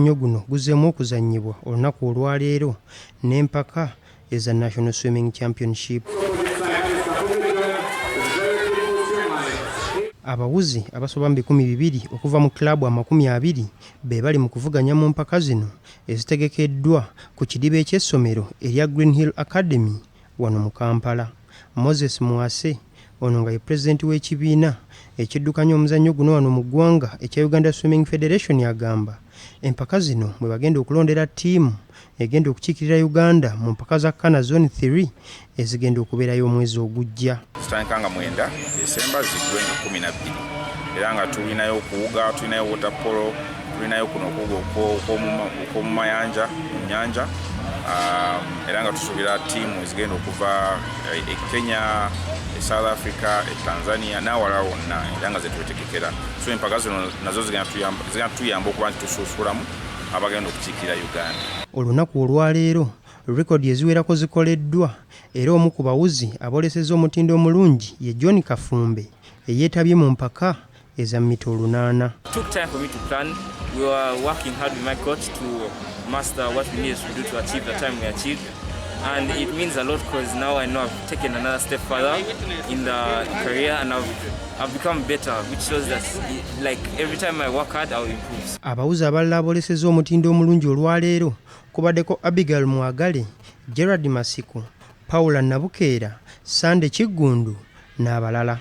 omuzannyo guno guzeemu okuzannyibwa olunaku olwaleero n'Empaka eza National Swimming Championship. Abawuzi abasoba mu 200 okuva mu klabu 20 be bali mu kuvuganya mu mpaka zino ezitegekeddwa ku kidiba eky'essomero erya Green Hill Academy wano mu Kampala. Moses Mwase ono nga ye pulezidenti w'ekibiina ekiddukanya omuzannyo guno wano mu ggwanga ekya Uganda Swimming Federation agamba empaka zino bwe bagenda okulondera ttiimu egenda okukiikirira Uganda mu mpaka za Kana Zone 3 ezigenda okubeerayo omwezi ogujja. Tutandika nga 9 Desemba zigwe nga 12 era nga tulinayo okuwuga, tulinayo water polo, tulinayo kuno okuwuga okw'omumayanja mu nnyanja era nga tusuubira ttiimu ezigenda okuva e Kenya, e South Africa, e Tanzania n'awalala wonna era nga zetwetegekera. So empaka zino nazo zigenda tuyamba okuba nti tusunsulamu abagenda okukiikirira Uganda. Olunaku olwaleero rekodi eziwerako zikoleddwa era omu ku bawuzi aboolesezza omutindo omulungi ye John Kafumbe eyeetabye mu mpaka eza mita 800. Took time for me to plan. We were working hard with my coach to master what we need to do to achieve the time we achieved, and it means a lot because now I know I've taken another step further in the career and I've become better, which shows that like every time I work hard I'll improve. Abawuzi abalala aboolesezza omutindo omulungi olwaleero kubaddeko Abigail Mwagale, Gerard Masiku, Paula Nabukeera, Sande Kiggundu n'abalala.